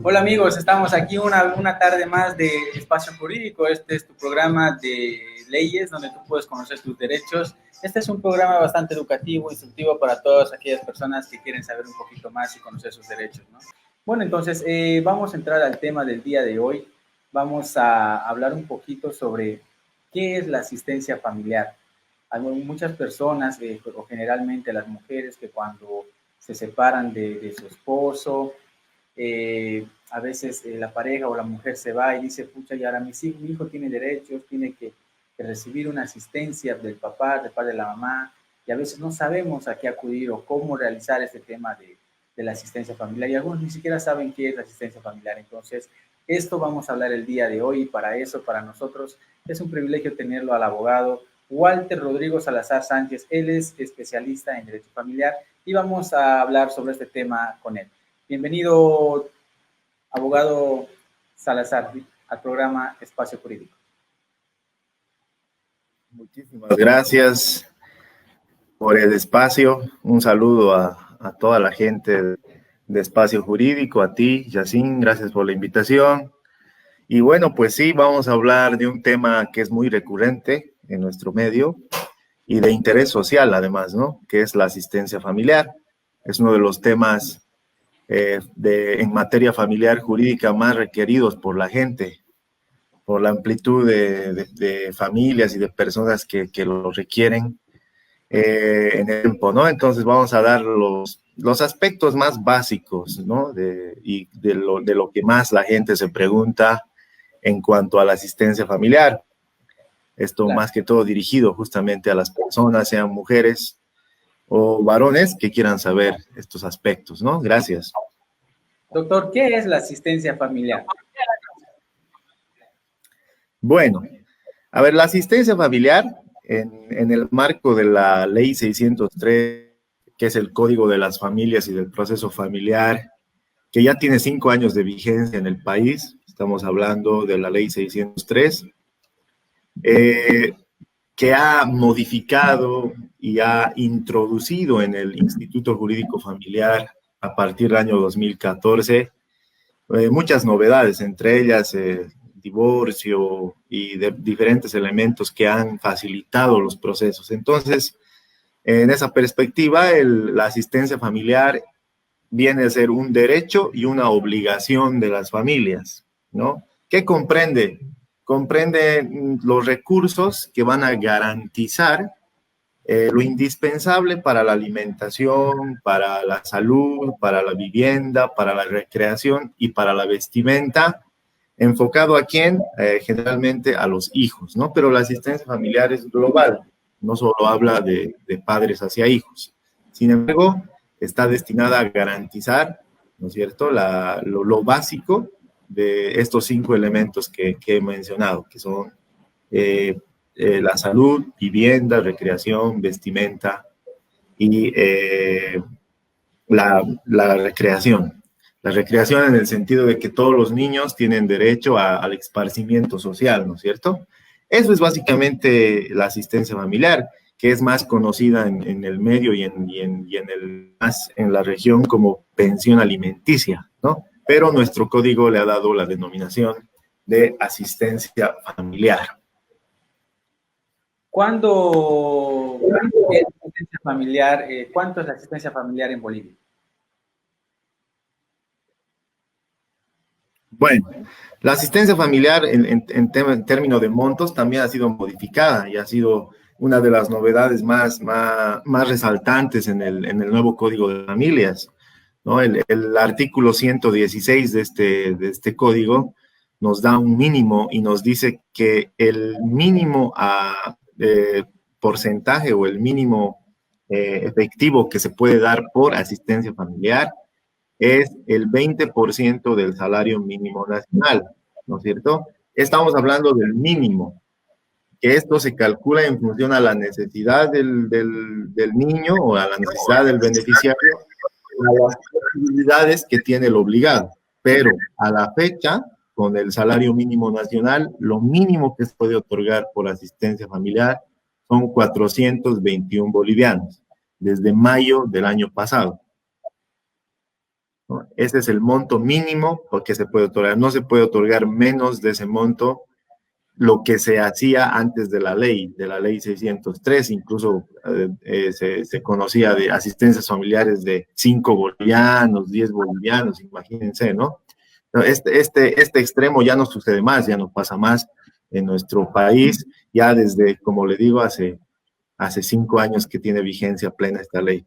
Hola amigos, estamos aquí una tarde más de Espacio Jurídico. Este es tu programa de leyes donde tú puedes conocer tus derechos. Este es un programa bastante educativo, instructivo para todas aquellas personas que quieren saber un poquito más y conocer sus derechos, ¿no? Bueno, entonces vamos a entrar al tema del día de hoy. Vamos a hablar un poquito sobre qué es la asistencia familiar. Hay muchas personas, o generalmente las mujeres, que cuando se separan de su esposo, a veces la pareja o la mujer se va y dice, pucha, y ahora mi hijo tiene derechos, tiene que recibir una asistencia del papá, del padre, de la mamá, y a veces no sabemos a qué acudir o cómo realizar este tema de la asistencia familiar, y algunos ni siquiera saben qué es la asistencia familiar. Entonces, esto vamos a hablar el día de hoy, y para eso, para nosotros, es un privilegio tenerlo al abogado Walter Rodrigo Salazar Sánchez. Él es especialista en derecho familiar y vamos a hablar sobre este tema con él. Bienvenido, abogado Salazar, al programa Espacio Jurídico. Muchísimas gracias por el espacio. Un saludo a toda la gente de Espacio Jurídico, a ti, Yacine, gracias por la invitación. Y bueno, pues sí, vamos a hablar de un tema que es muy recurrente en nuestro medio y de interés social además, ¿no? Que es la asistencia familiar. Es uno de los temas en materia familiar jurídica más requeridos por la gente, por la amplitud de familias y de personas que lo requieren en el tiempo, ¿no? Entonces vamos a dar los aspectos más básicos, ¿no? De lo que más la gente se pregunta en cuanto a la asistencia familiar. Esto Claro. más que todo dirigido justamente a las personas, sean mujeres o varones que quieran saber estos aspectos, ¿no? Gracias. Doctor, ¿qué es la asistencia familiar? Bueno, a ver, la asistencia familiar en el marco de la Ley 603, que es el Código de las Familias y del Proceso Familiar, que ya tiene 5 años de vigencia en el país, estamos hablando de la Ley 603, que ha modificado y ha introducido en el Instituto Jurídico Familiar a partir del año 2014 muchas novedades, entre ellas divorcio y de diferentes elementos que han facilitado los procesos. Entonces, en esa perspectiva, la asistencia familiar viene a ser un derecho y una obligación de las familias, ¿no? ¿Qué comprende? Comprende los recursos que van a garantizar lo indispensable para la alimentación, para la salud, para la vivienda, para la recreación y para la vestimenta, enfocado a quién, generalmente a los hijos, ¿no? Pero la asistencia familiar es global, no solo habla de padres hacia hijos. Sin embargo, está destinada a garantizar, ¿no es cierto?, lo básico de estos 5 elementos que he mencionado, que son la salud, vivienda, recreación, vestimenta y la recreación. La recreación en el sentido de que todos los niños tienen derecho al esparcimiento social, ¿no es cierto? Eso es básicamente la asistencia familiar, que es más conocida en el medio y en la región como pensión alimenticia, ¿no? Pero nuestro código le ha dado la denominación de asistencia familiar. ¿Cuándo es la asistencia familiar? ¿Cuánto es la asistencia familiar en Bolivia? Bueno, la asistencia familiar en términos de montos también ha sido modificada y ha sido una de las novedades más resaltantes en el nuevo Código de Familias, ¿no? El artículo 116 de este código nos da un mínimo y nos dice que el mínimo porcentaje o el mínimo efectivo que se puede dar por asistencia familiar es el 20% del salario mínimo nacional, ¿no es cierto? Estamos hablando del mínimo, que esto se calcula en función a la necesidad del niño o a la necesidad del beneficiario, a las posibilidades que tiene el obligado. Pero a la fecha, con el salario mínimo nacional, lo mínimo que se puede otorgar por asistencia familiar son 421 bolivianos, desde mayo del año pasado. ese es el monto mínimo porque se puede otorgar. No se puede otorgar menos de ese monto, lo que se hacía antes de la ley 603, incluso se conocía de asistencias familiares de 5 bolivianos, 10 bolivianos, imagínense, ¿no? Este extremo ya no sucede más, ya no pasa más en nuestro país, ya desde, como le digo, hace 5 años que tiene vigencia plena esta ley.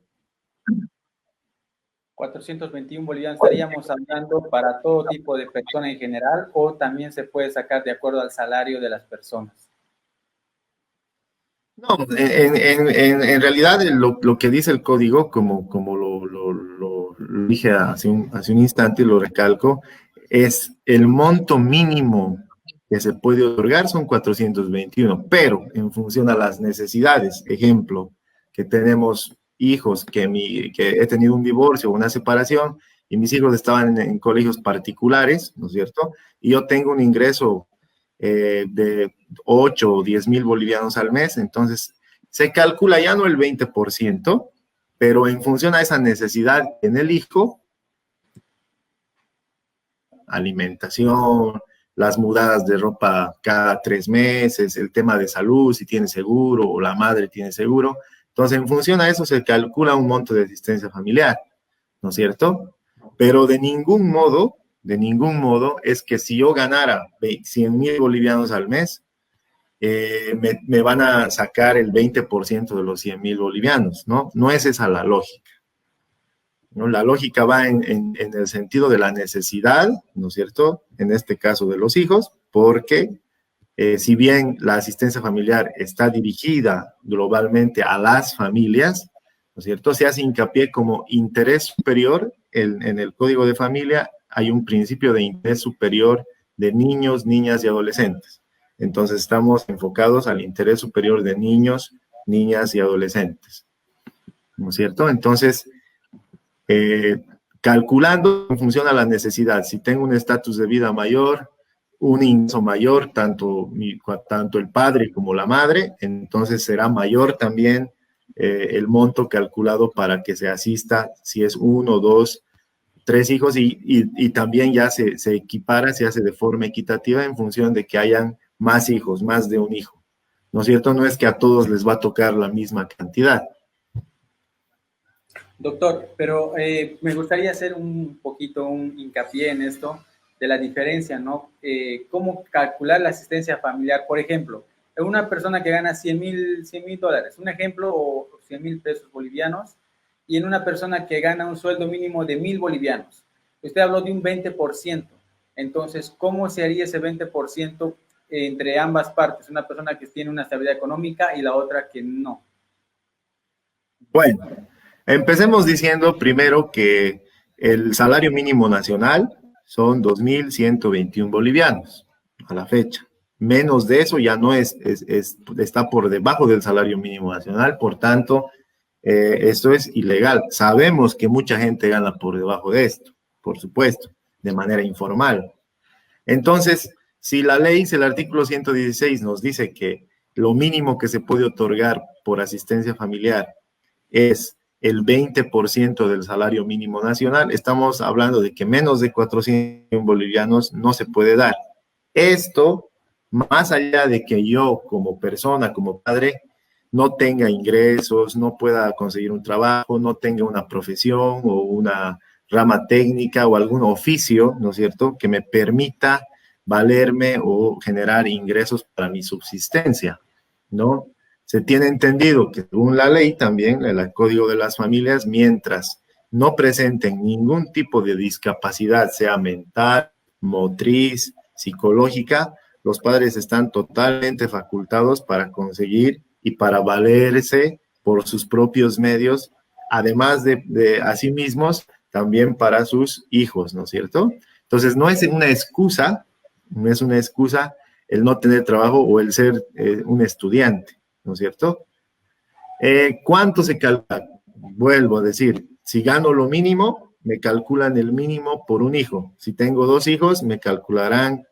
421 bolivianos estaríamos hablando para todo tipo de persona en general, o también se puede sacar de acuerdo al salario de las personas. No, en realidad lo que dice el código, como lo dije hace un instante y lo recalco, es el monto mínimo que se puede otorgar son 421, pero en función a las necesidades, ejemplo, que tenemos hijos, que he tenido un divorcio o una separación y mis hijos estaban en colegios particulares, ¿no es cierto? Y yo tengo un ingreso de 8 o 10 mil bolivianos al mes, entonces se calcula ya no el 20%, pero en función a esa necesidad en el hijo, alimentación, las mudadas de ropa cada 3 meses, el tema de salud, si tiene seguro o la madre tiene seguro. Entonces, en función a eso se calcula un monto de asistencia familiar, ¿no es cierto? Pero de ningún modo es que si yo ganara 100 mil bolivianos al mes, me van a sacar el 20% de los 100 mil bolivianos, ¿no? No es esa la lógica, ¿no? La lógica va en el sentido de la necesidad, ¿no es cierto? En este caso de los hijos, porque si bien la asistencia familiar está dirigida globalmente a las familias, ¿no es cierto? Se hace hincapié como interés superior en el Código de Familia, hay un principio de interés superior de niños, niñas y adolescentes. Entonces estamos enfocados al interés superior de niños, niñas y adolescentes, ¿no es cierto? Entonces, calculando en función a la necesidad, si tengo un estatus de vida mayor, un ingreso mayor, tanto el padre como la madre, entonces será mayor también el monto calculado para que se asista, si es 1, 2, 3 hijos, y también ya se equipara, se hace de forma equitativa en función de que hayan más hijos, más de un hijo, ¿no es cierto? No es que a todos les va a tocar la misma cantidad. Doctor, pero me gustaría hacer un poquito un hincapié en esto de la diferencia, ¿no? ¿Cómo calcular la asistencia familiar? Por ejemplo, una persona que gana 100 mil dólares, un ejemplo, o 100 mil pesos bolivianos, y en una persona que gana un sueldo mínimo de 1.000 bolivianos. Usted habló de un 20%. Entonces, ¿cómo se haría ese 20% entre ambas partes? Una persona que tiene una estabilidad económica y la otra que no. Bueno, empecemos diciendo primero que el salario mínimo nacional son 2.121 bolivianos a la fecha. Menos de eso ya no está por debajo del salario mínimo nacional, por tanto, esto es ilegal. Sabemos que mucha gente gana por debajo de esto, por supuesto, de manera informal. Entonces, si la ley, si el artículo 116 nos dice que lo mínimo que se puede otorgar por asistencia familiar es el 20% del salario mínimo nacional, estamos hablando de que menos de 400 bolivianos no se puede dar. Esto, más allá de que yo como persona, como padre, no tenga ingresos, no pueda conseguir un trabajo, no tenga una profesión o una rama técnica o algún oficio, ¿no es cierto?, que me permita valerme o generar ingresos para mi subsistencia, ¿no? Se tiene entendido que según la ley también, el Código de las Familias, mientras no presenten ningún tipo de discapacidad, sea mental, motriz, psicológica, los padres están totalmente facultados para conseguir y para valerse por sus propios medios, además de a sí mismos, también para sus hijos, ¿no es cierto? Entonces, no es una excusa el no tener trabajo o el ser un estudiante, ¿no es cierto? ¿Cuánto se calcula? Vuelvo a decir, si gano lo mínimo, me calculan el mínimo por un hijo. Si tengo 2 hijos, me calcularán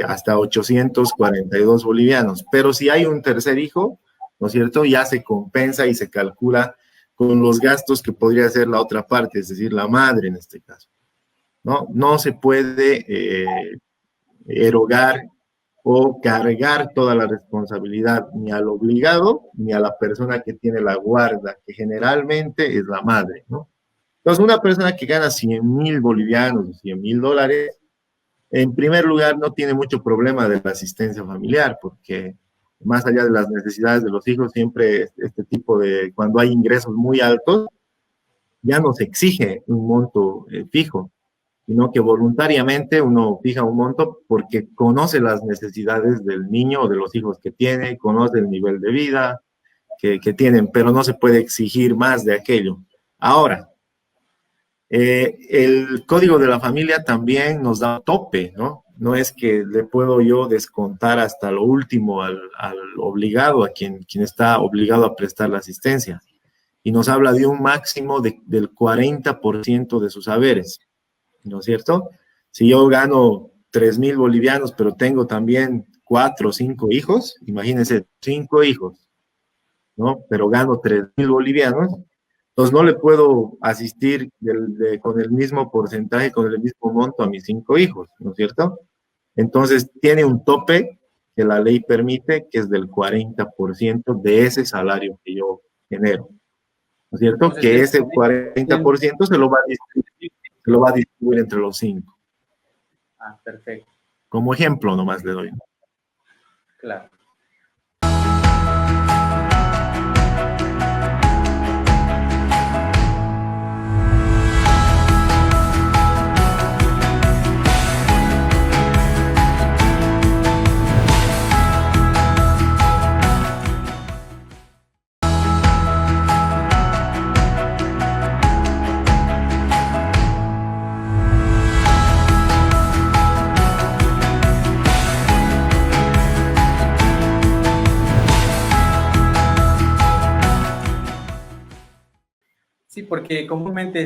hasta 842 bolivianos. Pero si hay un tercer hijo, ¿no es cierto? Ya se compensa y se calcula con los gastos que podría hacer la otra parte, es decir, la madre en este caso, ¿no? No se puede erogar o cargar toda la responsabilidad ni al obligado ni a la persona que tiene la guarda, que generalmente es la madre, ¿no? Entonces, una persona que gana 100.000 bolivianos o 100.000 dólares, en primer lugar, no tiene mucho problema de la asistencia familiar, porque más allá de las necesidades de los hijos, siempre este tipo de, cuando hay ingresos muy altos, ya no se exige un monto fijo, sino que voluntariamente uno fija un monto porque conoce las necesidades del niño o de los hijos que tiene, conoce el nivel de vida que tienen, pero no se puede exigir más de aquello. Ahora, el código de la familia también nos da tope, ¿no? No es que le puedo yo descontar hasta lo último al obligado, a quien está obligado a prestar la asistencia. Y nos habla de un máximo del 40% de sus haberes, ¿no es cierto? Si yo gano 3.000 bolivianos, pero tengo también 4 o 5 hijos, imagínense, 5 hijos, ¿no? Pero gano 3.000 bolivianos, entonces no le puedo asistir con el mismo porcentaje, con el mismo monto a mis 5 hijos, ¿no es cierto? Entonces tiene un tope que la ley permite, que es del 40% de ese salario que yo genero, ¿no es cierto? Entonces, Que ese 40% se lo va a distribuir entre los 5. Ah, perfecto, Como ejemplo nomás le doy. claro. Sí, porque comúnmente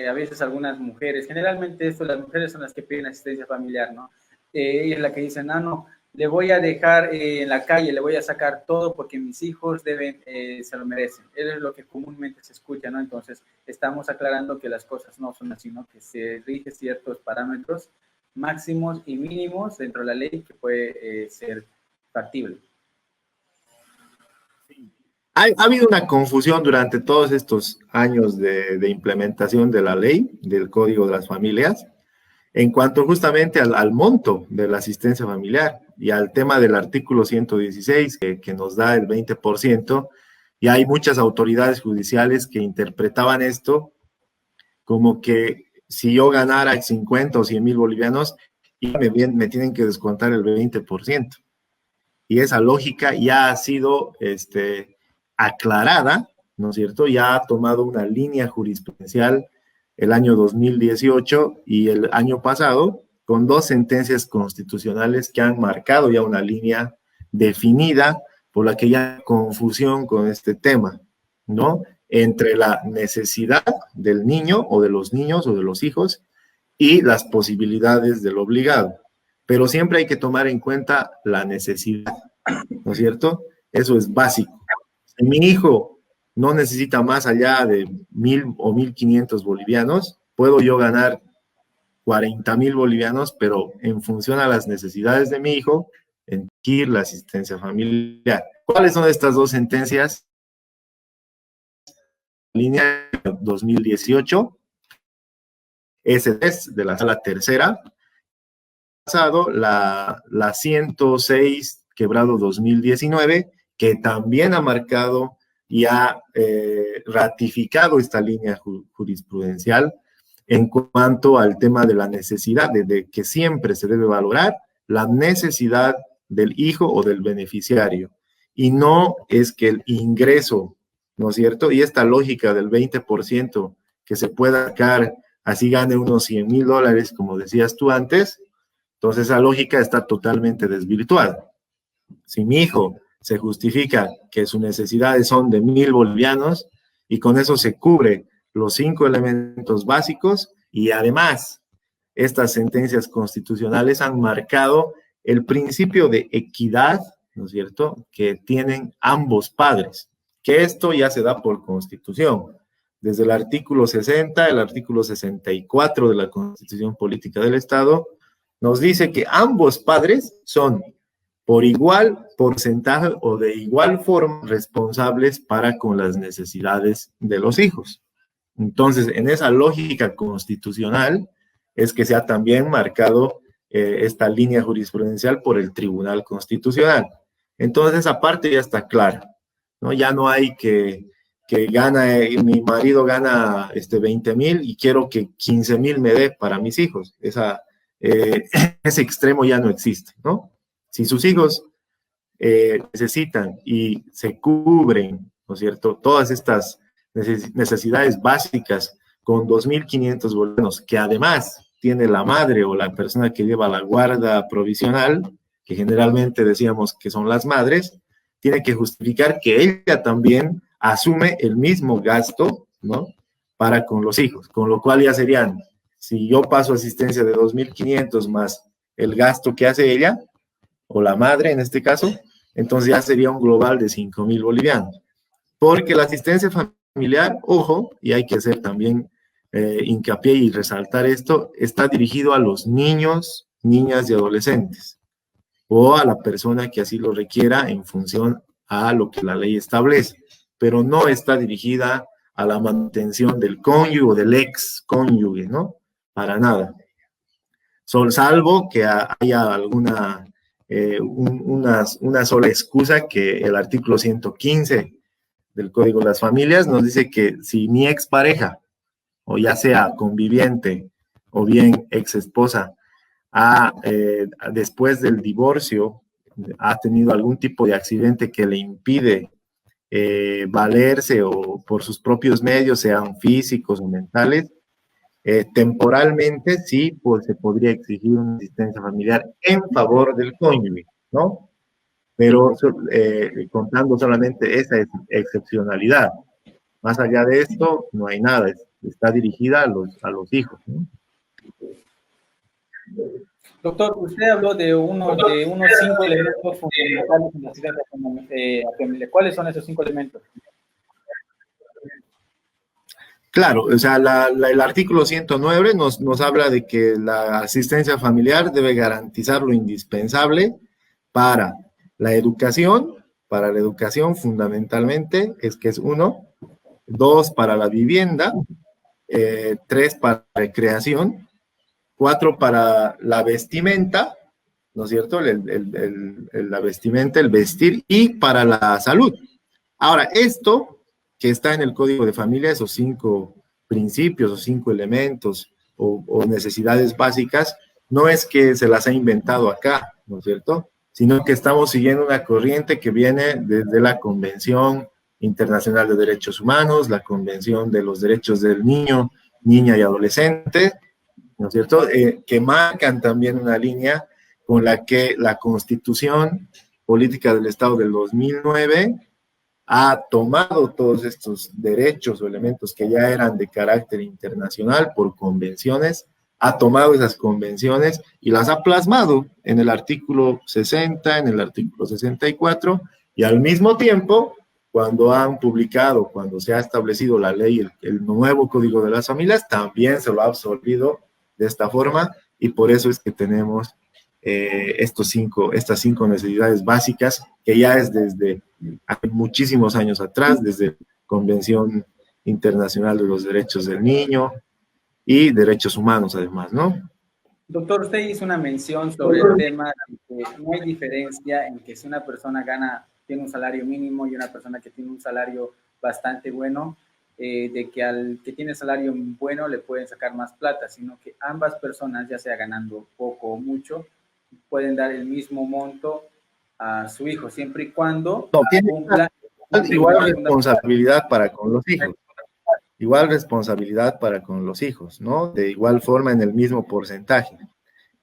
a veces algunas mujeres, generalmente esto, las mujeres son las que piden asistencia familiar, ¿no? Ella es la que dicen, ah, no, le voy a dejar en la calle, le voy a sacar todo porque mis hijos deben, se lo merecen. Eso es lo que comúnmente se escucha, ¿no? Entonces, estamos aclarando que las cosas no son así, ¿no? Que se rigen ciertos parámetros máximos y mínimos dentro de la ley que puede ser factible. Ha habido una confusión durante todos estos años de implementación de la ley, del Código de las Familias, en cuanto justamente al monto de la asistencia familiar y al tema del artículo 116 que nos da el 20%, y hay muchas autoridades judiciales que interpretaban esto como que si yo ganara 50 o 100.000 bolivianos, me tienen que descontar el 20%. Y esa lógica ya ha sido aclarada, ¿no es cierto? Ya ha tomado una línea jurisprudencial el año 2018 y el año pasado, con 2 sentencias constitucionales que han marcado ya una línea definida por la que ya hay confusión con este tema, ¿no? Entre la necesidad del niño o de los niños o de los hijos y las posibilidades del obligado. Pero siempre hay que tomar en cuenta la necesidad, ¿no es cierto? Eso es básico. Si mi hijo no necesita más allá de 1.000 o 1.500 bolivianos, puedo yo ganar 40.000 bolivianos, pero en función a las necesidades de mi hijo, elegir la asistencia familiar. ¿Cuáles son estas 2 sentencias? Línea 2018, S3 de la sala tercera, pasado la 106 quebrado 2019, que también ha marcado y ha ratificado esta línea jurisprudencial en cuanto al tema de la necesidad, de que siempre se debe valorar la necesidad del hijo o del beneficiario, y no es que el ingreso, ¿no es cierto? Y esta lógica del 20% que se pueda sacar, así gane unos 100.000 dólares, como decías tú antes, entonces esa lógica está totalmente desvirtuada. Si mi hijo se justifica que sus necesidades son de 1.000 bolivianos y con eso se cubre los 5 elementos básicos, y además estas sentencias constitucionales han marcado el principio de equidad, ¿no es cierto?, que tienen ambos padres, que esto ya se da por constitución. Desde el artículo 60, el artículo 64 de la Constitución Política del Estado, nos dice que ambos padres son por igual porcentaje o de igual forma responsables para con las necesidades de los hijos. Entonces, en esa lógica constitucional es que se ha también marcado esta línea jurisprudencial por el Tribunal Constitucional. Entonces, esa parte ya está clara, ¿no? Ya no hay que gana, mi marido gana 20,000 y quiero que 15,000 me dé para mis hijos. Ese extremo ya no existe, ¿no? Si sus hijos necesitan y se cubren, ¿no es cierto?, todas estas necesidades básicas con 2.500 bolivianos, que además tiene la madre o la persona que lleva la guarda provisional, que generalmente decíamos que son las madres, tiene que justificar que ella también asume el mismo gasto, ¿no?, para con los hijos, con lo cual ya serían, si yo paso asistencia de 2.500 más el gasto que hace ella, o la madre en este caso, entonces ya sería un global de 5,000 bolivianos. Porque la asistencia familiar, ojo, y hay que hacer también hincapié y resaltar esto, está dirigido a los niños, niñas y adolescentes, o a la persona que así lo requiera en función a lo que la ley establece, pero no está dirigida a la mantención del cónyuge o del ex cónyuge, ¿no? Para nada. Salvo que haya alguna, una sola excusa, que el artículo 115 del Código de las Familias nos dice que si mi expareja, o ya sea conviviente o bien ex esposa, después del divorcio ha tenido algún tipo de accidente que le impide valerse o por sus propios medios, sean físicos o mentales, temporalmente sí, pues se podría exigir una asistencia familiar en favor del cónyuge, ¿no? Pero contando solamente esa excepcionalidad. Más allá de esto, no hay nada, está dirigida a los hijos, ¿no? Doctor, usted habló de unos 5 elementos fundamentales en la asistencia familiar. ¿Cuáles son esos 5 elementos? Claro, o sea, el artículo 109 nos habla de que la asistencia familiar debe garantizar lo indispensable para la educación fundamentalmente, que es 1, 2 para la vivienda, 3 para recreación, 4 para la vestimenta, ¿no es cierto? La vestimenta, el vestir, y para la salud. Ahora, esto que está en el Código de Familia, esos 5 principios o 5 elementos o necesidades básicas, no es que se las ha inventado acá, ¿no es cierto?, sino que estamos siguiendo una corriente que viene desde la Convención Internacional de Derechos Humanos, la Convención de los Derechos del Niño, Niña y Adolescente, ¿no es cierto?, que marcan también una línea con la que la Constitución Política del Estado del 2009 ha tomado todos estos derechos o elementos que ya eran de carácter internacional por convenciones, ha tomado esas convenciones y las ha plasmado en el artículo 60, en el artículo 64, y al mismo tiempo, cuando han publicado, cuando se ha establecido la ley, el nuevo Código de las Familias, también se lo ha absorbido de esta forma, y por eso es que tenemos estas 5 necesidades básicas, que ya es desde hace muchísimos años atrás, desde la Convención Internacional de los Derechos del Niño y Derechos Humanos, además, ¿no? Doctor, usted hizo una mención sobre el tema de que no hay diferencia en que si una persona tiene un salario mínimo y una persona que tiene un salario bastante bueno, de que al que tiene salario bueno le pueden sacar más plata, sino que ambas personas, ya sea ganando poco o mucho, pueden dar el mismo monto a su hijo, siempre y cuando cumpla igual responsabilidad para con los hijos. Igual responsabilidad para con los hijos, ¿no? De igual forma en el mismo porcentaje.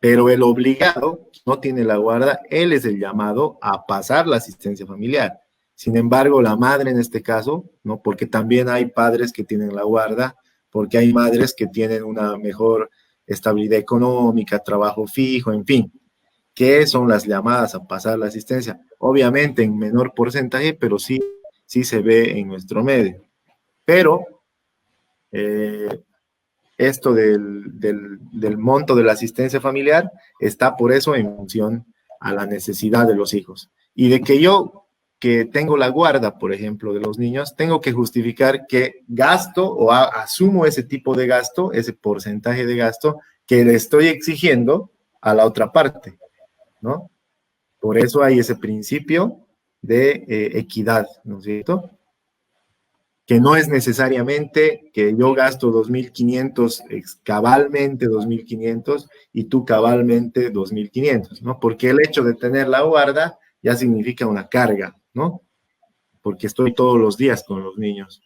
Pero el obligado no tiene la guarda, él es el llamado a pasar la asistencia familiar. Sin embargo, la madre en este caso, ¿no? Porque también hay padres que tienen la guarda, porque hay madres que tienen una mejor estabilidad económica, trabajo fijo, en fin, que son las llamadas a pasar la asistencia. Obviamente en menor porcentaje, pero sí sí se ve en nuestro medio. Pero esto del monto de la asistencia familiar está por eso en función a la necesidad de los hijos. Y de que yo, que tengo la guarda, por ejemplo, de los niños, tengo que justificar que gasto o asumo ese tipo de gasto, ese porcentaje de gasto que le estoy exigiendo a la otra parte, ¿no? Por eso hay ese principio de equidad, ¿no es cierto? Que no es necesariamente que yo gasto 2.500, cabalmente 2.500 y tú cabalmente 2.500, ¿no? Porque el hecho de tener la guarda ya significa una carga, ¿no? Porque estoy todos los días con los niños.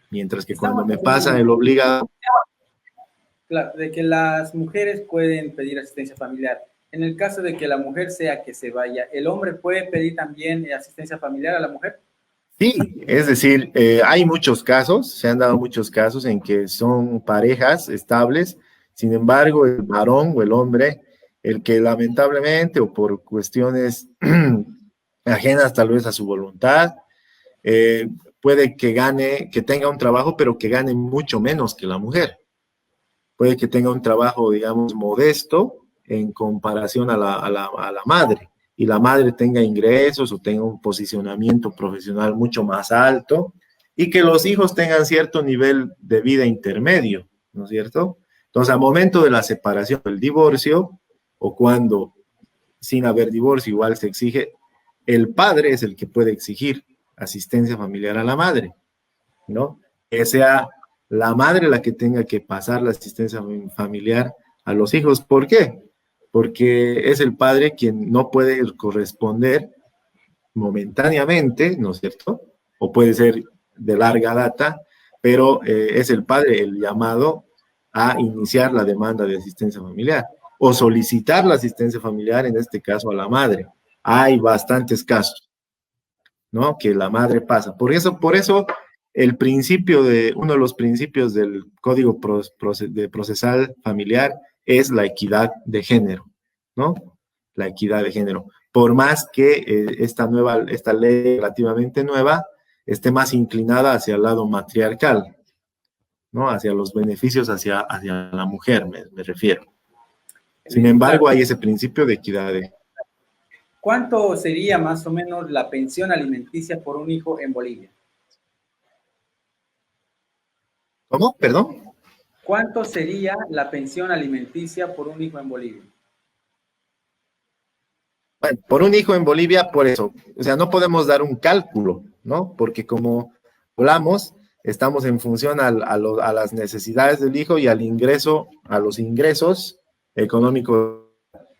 Mientras que cuando me pasa el obligado... Claro, de que las mujeres pueden pedir asistencia familiar. En el caso de que la mujer sea que se vaya, ¿el hombre puede pedir también asistencia familiar a la mujer? Sí, es decir, hay muchos casos, se han dado muchos casos en que son parejas estables, sin embargo, el varón o el hombre, el que lamentablemente o por cuestiones ajenas tal vez a su voluntad, puede que gane, que tenga un trabajo, pero que gane mucho menos que la mujer. Puede que tenga un trabajo, digamos, modesto en comparación a la madre, y la madre tenga ingresos o tenga un posicionamiento profesional mucho más alto, y que los hijos tengan cierto nivel de vida intermedio, ¿no es cierto? Entonces, al momento de la separación, del divorcio, o cuando sin haber divorcio igual se exige, el padre es el que puede exigir asistencia familiar a la madre, ¿no? Que sea la madre la que tenga que pasar la asistencia familiar a los hijos. ¿Por qué? Porque es el padre quien no puede corresponder momentáneamente, ¿no es cierto? O puede ser de larga data, pero es el padre el llamado a iniciar la demanda de asistencia familiar o solicitar la asistencia familiar, en este caso a la madre. Hay bastantes casos, ¿no? Que la madre pasa. Por eso uno de los principios del Código Procesal Familiar es la equidad de género, ¿no? La equidad de género. Por más que esta ley relativamente nueva esté más inclinada hacia el lado matriarcal, ¿no? Hacia los beneficios hacia la mujer, me refiero. Sin embargo, hay ese principio de equidad de... ¿Cuánto sería más o menos la pensión alimenticia por un hijo en Bolivia? ¿Cómo? ¿Perdón? ¿Cuánto sería la pensión alimenticia por un hijo en Bolivia? Bueno, por un hijo en Bolivia, por eso. O sea, no podemos dar un cálculo, ¿no? Porque como hablamos, estamos en función a las necesidades del hijo y al ingreso, a los ingresos económicos.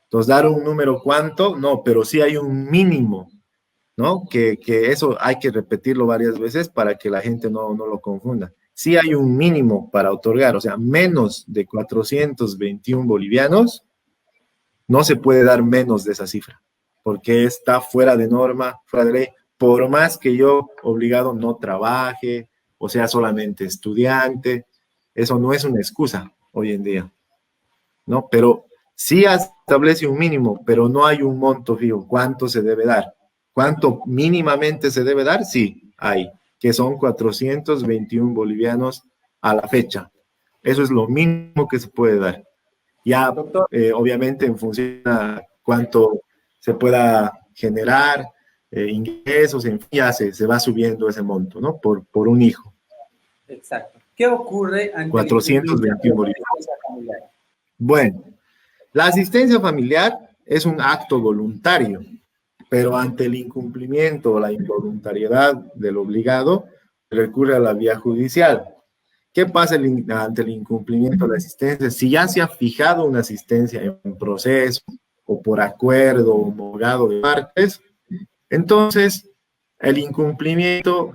Entonces, dar un número cuánto, no, pero sí hay un mínimo, ¿no? Que eso hay que repetirlo varias veces para que la gente no lo confunda. Sí hay un mínimo para otorgar, o sea, menos de 421 bolivianos, no se puede dar menos de esa cifra, porque está fuera de norma, fuera de ley, por más que yo obligado no trabaje, o sea, solamente estudiante, eso no es una excusa hoy en día, ¿no? Pero sí establece un mínimo, pero no hay un monto fijo. ¿Cuánto se debe dar? ¿Cuánto mínimamente se debe dar? Sí, hay, que son 421 bolivianos a la fecha. Eso es lo mínimo que se puede dar. Ya, obviamente, en función a cuánto se pueda generar, ingresos, en fin, ya se va subiendo ese monto, ¿no? Por un hijo. Exacto. ¿Qué ocurre ante 421 bolivianos. Bueno, la asistencia familiar es un acto voluntario, pero ante el incumplimiento o la involuntariedad del obligado, recurre a la vía judicial. ¿Qué pasa ante el incumplimiento de la asistencia? Si ya se ha fijado una asistencia en proceso o por acuerdo homologado de partes, entonces el incumplimiento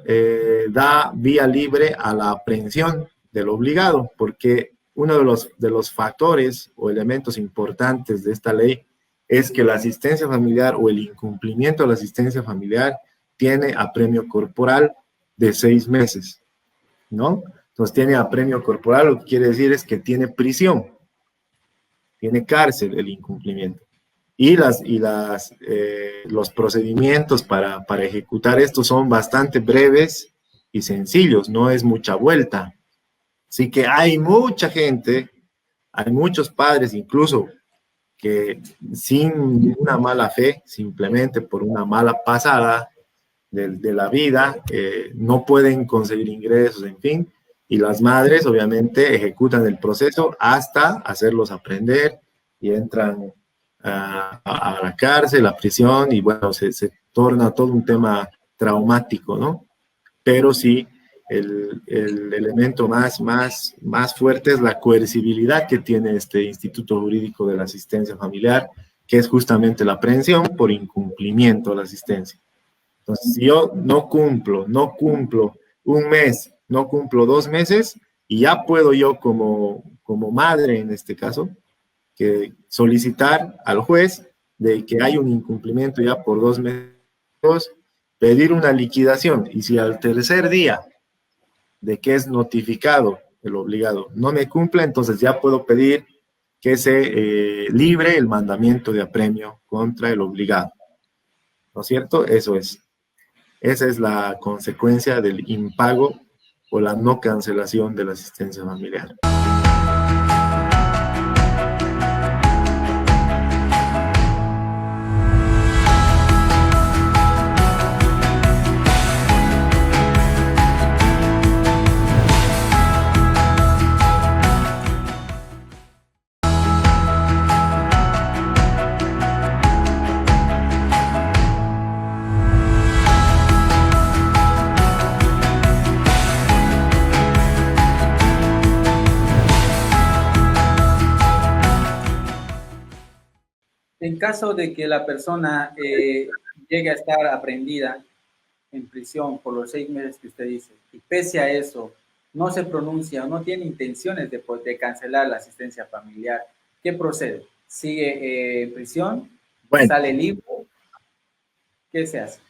da vía libre a la aprehensión del obligado, porque uno de los factores o elementos importantes de esta ley es que la asistencia familiar o el incumplimiento de la asistencia familiar tiene apremio corporal de 6 meses, ¿no? Entonces tiene apremio corporal, lo que quiere decir es que tiene prisión, tiene cárcel el incumplimiento. Los procedimientos para ejecutar esto son bastante breves y sencillos, no es mucha vuelta. Así que hay mucha gente, hay muchos padres incluso que sin una mala fe, simplemente por una mala pasada de la vida, no pueden conseguir ingresos, en fin, y las madres obviamente ejecutan el proceso hasta hacerlos aprender y entran a la cárcel, a prisión, y bueno, se torna todo un tema traumático, ¿no? Pero sí, el elemento más fuerte es la coercibilidad que tiene este Instituto Jurídico de la Asistencia Familiar, que es justamente la aprehensión por incumplimiento de la asistencia. Entonces, si yo no cumplo un mes, no cumplo 2 meses, y ya puedo yo como madre en este caso, que solicitar al juez de que hay un incumplimiento ya por 2 meses, pedir una liquidación, y si al tercer día de que es notificado el obligado no me cumple, entonces ya puedo pedir que se libre el mandamiento de apremio contra el obligado. ¿No es cierto? Eso es. Esa es la consecuencia del impago o la no cancelación de la asistencia familiar. En caso de que la persona llegue a estar aprehendida en prisión por los 6 meses que usted dice, y pese a eso no se pronuncia o no tiene intenciones de cancelar la asistencia familiar, ¿qué procede? ¿Sigue en prisión? Bueno, ¿sale libre? ¿Qué se hace?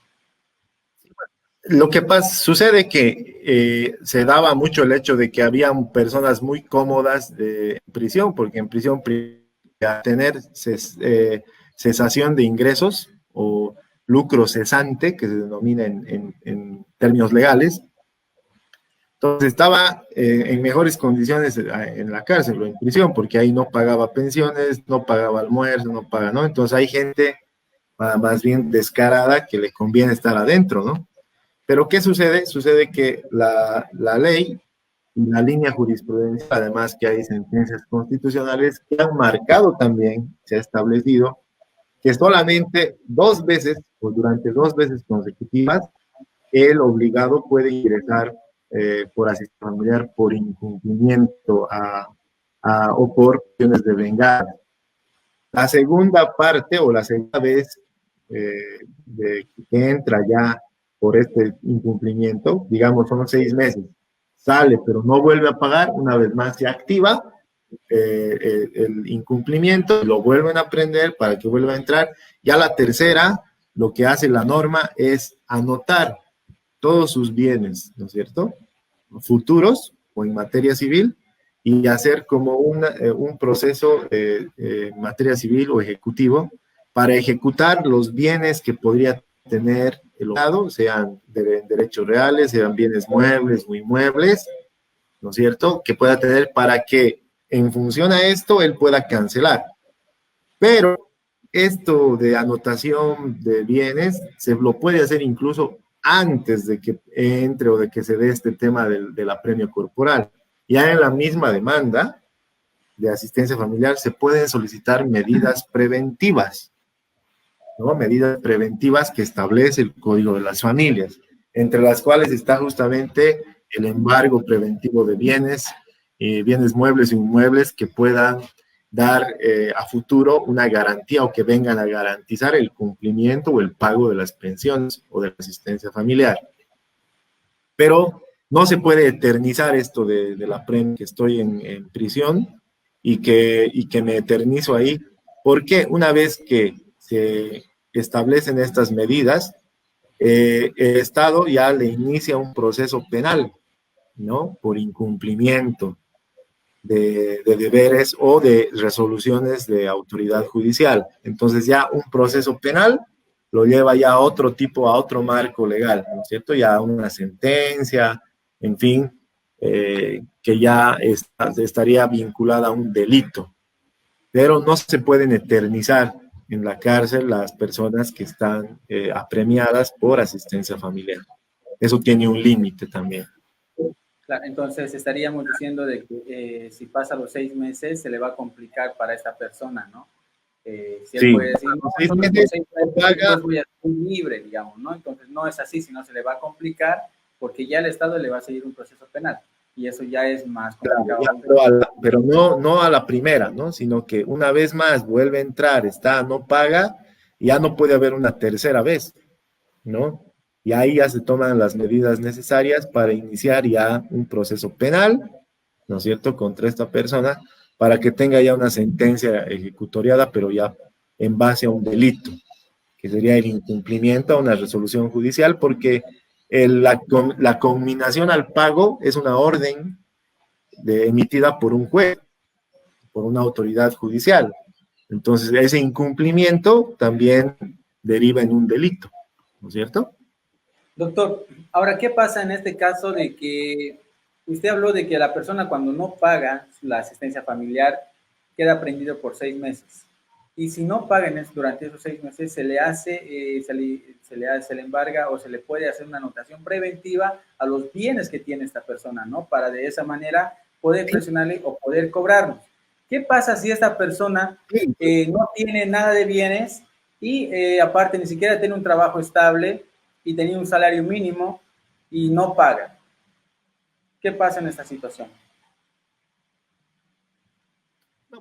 Lo que sucede que se daba mucho el hecho de que habían personas muy cómodas en prisión, porque en prisión a tener cesación de ingresos o lucro cesante, que se denomina en términos legales. Entonces estaba en mejores condiciones en la cárcel o en prisión, porque ahí no pagaba pensiones, no pagaba almuerzo, ¿no? Entonces hay gente más bien descarada que le conviene estar adentro, ¿no? Pero ¿qué sucede? Sucede que la ley y la línea jurisprudencial, además que hay sentencias constitucionales que han marcado también, se ha establecido, que solamente 2 veces o durante 2 veces consecutivas el obligado puede ingresar por asistencia familiar por incumplimiento o por cuestiones de vengada. La segunda parte o la segunda vez que entra ya por este incumplimiento, digamos son 6 meses, sale pero no vuelve a pagar, una vez más se activa el incumplimiento, lo vuelven a prender para que vuelva a entrar. Ya la tercera, lo que hace la norma es anotar todos sus bienes, ¿no es cierto?, futuros o en materia civil, y hacer como un proceso en materia civil o ejecutivo para ejecutar los bienes que podría tener el obligado, sean derechos reales, sean bienes muebles o inmuebles, ¿no es cierto?, que pueda tener para que en función a esto él pueda cancelar. Pero esto de anotación de bienes se lo puede hacer incluso antes de que entre o de que se dé este tema del apremio corporal. Ya en la misma demanda de asistencia familiar se pueden solicitar medidas preventivas, ¿no? Medidas preventivas que establece el Código de las Familias, entre las cuales está justamente el embargo preventivo de bienes, bienes muebles e inmuebles que puedan dar a futuro una garantía o que vengan a garantizar el cumplimiento o el pago de las pensiones o de la asistencia familiar. Pero no se puede eternizar esto de la premia que estoy en prisión y que me eternizo ahí, porque una vez que se establecen estas medidas, el Estado ya le inicia un proceso penal, ¿no?, por incumplimiento. de deberes o de resoluciones de autoridad judicial. Entonces ya un proceso penal lo lleva ya a otro tipo, a otro marco legal, ¿no es cierto? Ya una sentencia, en fin, que ya estaría vinculada a un delito. Pero no se pueden eternizar en la cárcel las personas que están apremiadas por asistencia familiar. Eso tiene un límite también. Claro, entonces estaríamos diciendo de que si pasa los 6 meses se le va a complicar para esta persona, ¿no? Si él Sí, puede decir, no, seis entonces meses por 6 meses paga. después voy a ser libre, digamos, ¿no? Entonces no es así, sino se le va a complicar porque ya el Estado le va a seguir un proceso penal y eso ya es más complicado. Pero no, no a la primera, ¿no? Sino que una vez más vuelve a entrar, está, no paga, ya no puede haber una tercera vez, ¿no? Y ahí ya se toman las medidas necesarias para iniciar ya un proceso penal, ¿no es cierto?, contra esta persona, para que tenga ya una sentencia ejecutoriada, pero ya en base a un delito, que sería el incumplimiento a una resolución judicial, porque la conminación al pago es una orden emitida por un juez, por una autoridad judicial. Entonces, ese incumplimiento también deriva en un delito, ¿no es cierto? Doctor, ahora, ¿qué pasa en este caso de que usted habló de que la persona cuando no paga la asistencia familiar queda prendido por 6 meses? Y si no pagan durante esos 6 meses, se le hace, se le embarga o se le puede hacer una anotación preventiva a los bienes que tiene esta persona, ¿no? Para de esa manera poder presionarle o poder cobrarnos. ¿Qué pasa si esta persona no tiene nada de bienes y aparte ni siquiera tiene un trabajo estable y tenía un salario mínimo y no paga? ¿Qué pasa en esta situación?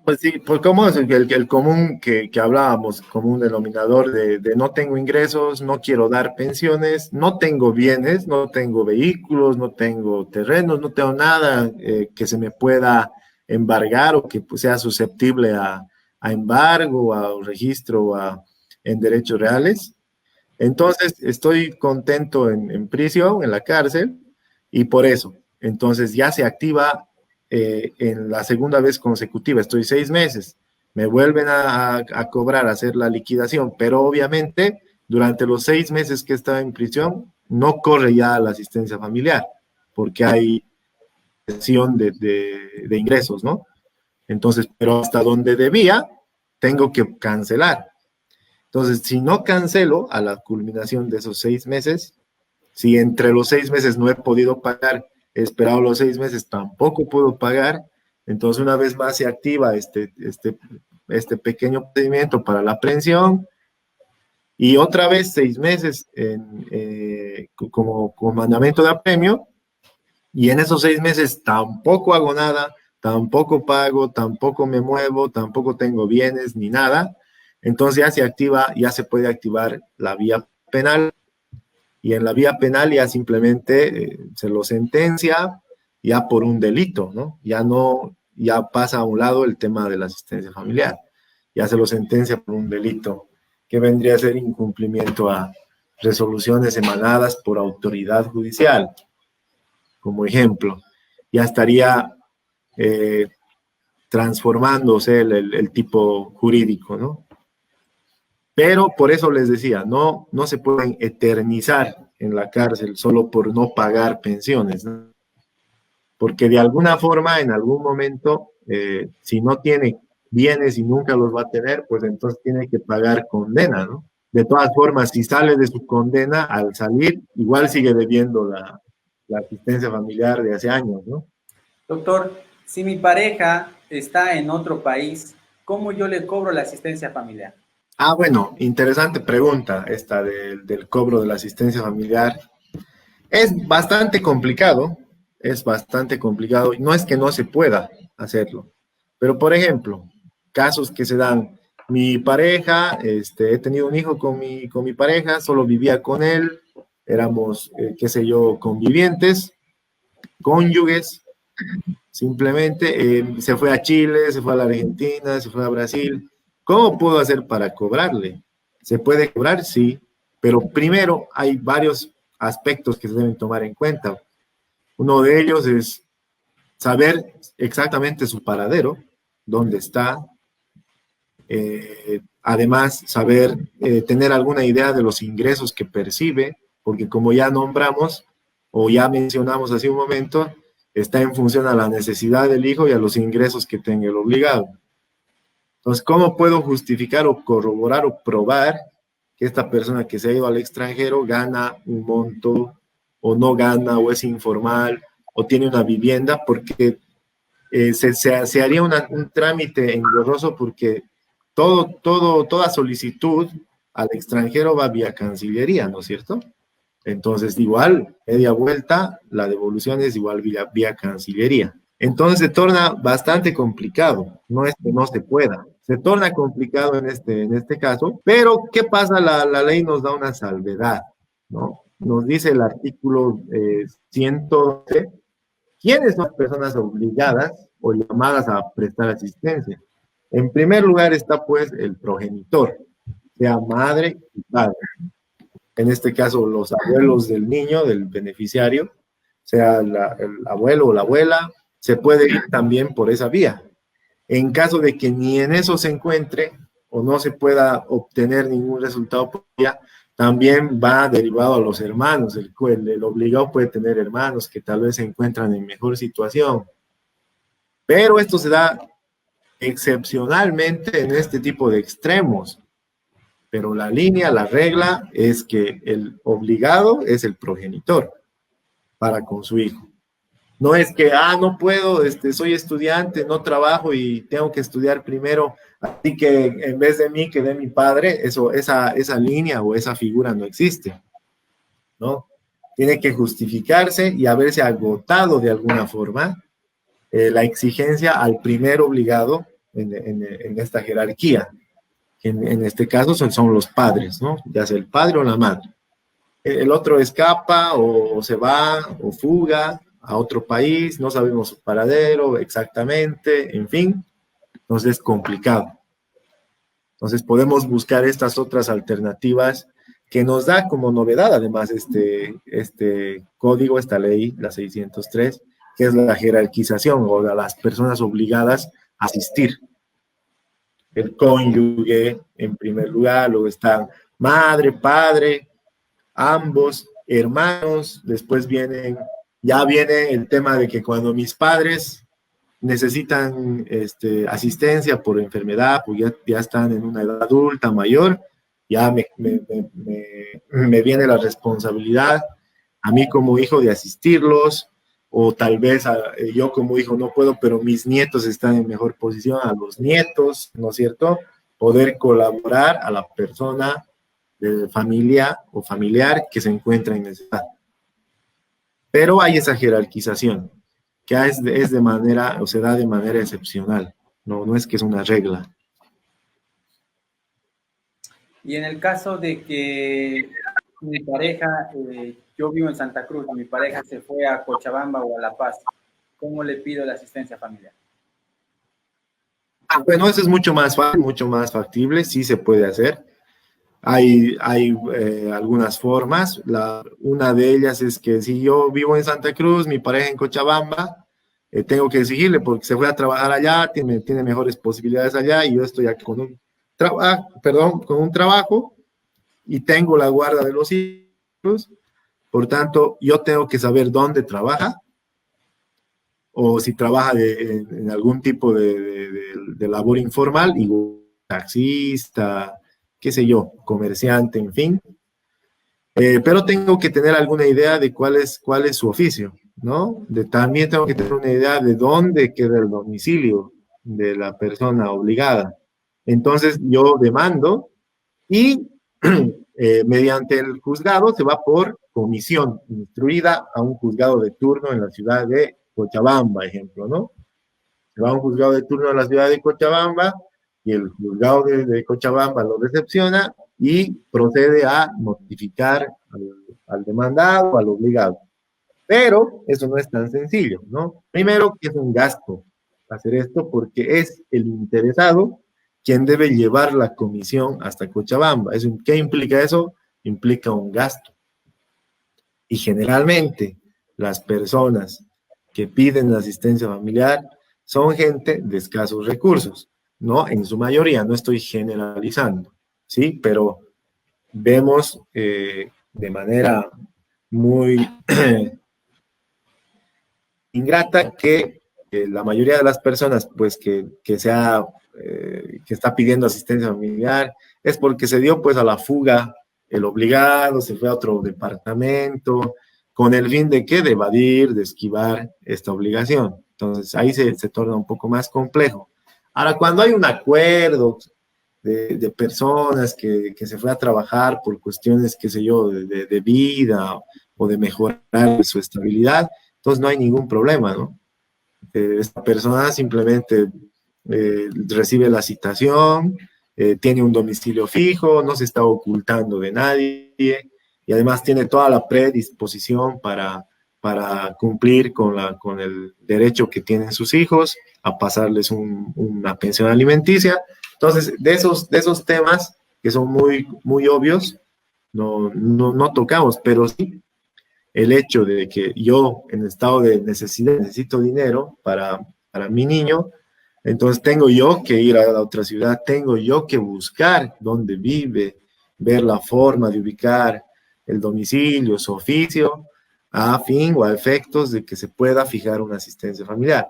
Pues sí, pues como es el común que hablábamos, común denominador de no tengo ingresos, no quiero dar pensiones, no tengo bienes, no tengo vehículos, no tengo terrenos, no tengo nada que se me pueda embargar o que pues, sea susceptible a embargo, a registro, en derechos reales. Entonces estoy contento en prisión, en la cárcel, y por eso, entonces ya se activa en la segunda vez consecutiva, estoy 6 meses, me vuelven a cobrar, a hacer la liquidación, pero obviamente durante los 6 meses que estaba en prisión no corre ya la asistencia familiar, porque hay presión de ingresos, ¿no? Entonces, pero hasta donde debía, tengo que cancelar. Entonces, si no cancelo a la culminación de esos 6 meses, si entre los 6 meses no he podido pagar, he esperado los 6 meses, tampoco puedo pagar, entonces una vez más se activa este pequeño procedimiento para la aprehensión y otra vez 6 meses como mandamiento de apremio y en esos 6 meses tampoco hago nada, tampoco pago, tampoco me muevo, tampoco tengo bienes ni nada. Entonces ya se activa, ya se puede activar la vía penal y en la vía penal ya simplemente se lo sentencia ya por un delito, ¿no? Ya no, ya pasa a un lado el tema de la asistencia familiar, ya se lo sentencia por un delito que vendría a ser incumplimiento a resoluciones emanadas por autoridad judicial, como ejemplo. Ya estaría transformándose el tipo jurídico, ¿no? Pero por eso les decía, no, no se pueden eternizar en la cárcel solo por no pagar pensiones, ¿no? Porque de alguna forma, en algún momento, si no tiene bienes y nunca los va a tener, pues entonces tiene que pagar condena, ¿no? De todas formas, si sale de su condena, al salir, igual sigue debiendo la asistencia familiar de hace años, ¿no? Doctor, si mi pareja está en otro país, ¿cómo yo le cobro la asistencia familiar? Ah, bueno, interesante pregunta esta del cobro de la asistencia familiar. Es bastante complicado, es bastante complicado. No es que no se pueda hacerlo, pero por ejemplo, casos que se dan, mi pareja, he tenido un hijo con mi pareja, solo vivía con él, éramos, qué sé yo, convivientes, cónyuges, simplemente se fue a Chile, se fue a la Argentina, se fue a Brasil. ¿Cómo puedo hacer para cobrarle? ¿Se puede cobrar? Sí, pero primero hay varios aspectos que se deben tomar en cuenta. Uno de ellos es saber exactamente su paradero, dónde está, además saber tener alguna idea de los ingresos que percibe, porque como ya nombramos o ya mencionamos hace un momento, está en función a la necesidad del hijo y a los ingresos que tenga el obligado. Entonces, ¿cómo puedo justificar o corroborar o probar que esta persona que se ha ido al extranjero gana un monto o no gana o es informal o tiene una vivienda? Porque se haría un trámite engorroso, porque toda solicitud al extranjero va vía Cancillería, ¿no es cierto? Entonces, igual, media vuelta, la devolución es igual vía Cancillería. Entonces se torna bastante complicado, no es que no se pueda, se torna complicado en este caso, pero ¿qué pasa? La ley nos da una salvedad, ¿no? Nos dice el artículo 112, ¿quiénes son las personas obligadas o llamadas a prestar asistencia? En primer lugar está pues el progenitor, sea madre y padre. En este caso, los abuelos del niño, del beneficiario, sea el abuelo o la abuela, se puede ir también por esa vía. En caso de que ni en eso se encuentre o no se pueda obtener ningún resultado por ella, también va derivado a los hermanos. El obligado puede tener hermanos que tal vez se encuentran en mejor situación. Pero esto se da excepcionalmente en este tipo de extremos. Pero la regla es que el obligado es el progenitor para con su hijo. No es que, no puedo, soy estudiante, no trabajo y tengo que estudiar primero, así que en vez de mí que de mi padre, esa línea o esa figura no existe, ¿no? Tiene que justificarse y haberse agotado de alguna forma la exigencia al primer obligado en esta jerarquía. En este caso son los padres, ¿no? Ya sea el padre o la madre. El otro escapa o se va o fuga a otro país, no sabemos su paradero exactamente, en fin, entonces es complicado. Entonces podemos buscar estas otras alternativas que nos da como novedad, además, este código, esta ley, la 603, que es la jerarquización o a las personas obligadas a asistir. El cónyuge en primer lugar, luego están madre, padre, ambos, hermanos, después ya viene el tema de que cuando mis padres necesitan asistencia por enfermedad, pues ya están en una edad adulta mayor, ya me viene la responsabilidad a mí como hijo de asistirlos, o tal vez yo como hijo no puedo, pero mis nietos están en mejor posición, a los nietos, ¿no es cierto? Poder colaborar a la persona de familia o familiar que se encuentra en necesidad. Pero hay esa jerarquización, que es de manera, o se da de manera excepcional, no es que es una regla. Y en el caso de que mi pareja, yo vivo en Santa Cruz, mi pareja se fue a Cochabamba o a La Paz, ¿cómo le pido la asistencia familiar? Bueno, eso es mucho más fácil, mucho más factible, sí se puede hacer. Hay algunas formas. Una de ellas es que si yo vivo en Santa Cruz, mi pareja en Cochabamba, tengo que exigirle porque se fue a trabajar allá, tiene mejores posibilidades allá y yo estoy aquí con un trabajo y tengo la guarda de los hijos. Por tanto, yo tengo que saber dónde trabaja o si trabaja en algún tipo de labor informal, y taxista, qué sé yo, comerciante, en fin. Pero tengo que tener alguna idea de cuál es su oficio, ¿no? También tengo que tener una idea de dónde queda el domicilio de la persona obligada. Entonces yo demando y mediante el juzgado se va por comisión instruida a un juzgado de turno en la ciudad de Cochabamba, ejemplo, ¿no? Se va a un juzgado de turno en la ciudad de Cochabamba y el juzgado de Cochabamba lo recepciona y procede a notificar al demandado, al obligado. Pero eso no es tan sencillo, ¿no? Primero, que es un gasto hacer esto porque es el interesado quien debe llevar la comisión hasta Cochabamba. ¿Qué implica eso? Implica un gasto. Y generalmente las personas que piden asistencia familiar son gente de escasos recursos, ¿no? En su mayoría, no estoy generalizando, ¿sí? Pero vemos de manera muy ingrata que la mayoría de las personas, pues, que está pidiendo asistencia familiar, es porque se dio, pues, a la fuga el obligado, se fue a otro departamento, con el fin de qué, de evadir, de esquivar esta obligación. Entonces, ahí se torna un poco más complejo. Ahora, cuando hay un acuerdo de personas que se fue a trabajar por cuestiones, qué sé yo, de vida o de mejorar su estabilidad, entonces no hay ningún problema, ¿no? Esta persona simplemente recibe la citación, tiene un domicilio fijo, no se está ocultando de nadie y además tiene toda la predisposición para cumplir con el derecho que tienen sus hijos a pasarles una pensión alimenticia. Entonces, de esos temas que son muy, muy obvios, no tocamos, pero sí el hecho de que yo en estado de necesidad necesito dinero para mi niño, entonces tengo yo que ir a la otra ciudad, tengo yo que buscar dónde vive, ver la forma de ubicar el domicilio, su oficio, a fin o a efectos de que se pueda fijar una asistencia familiar.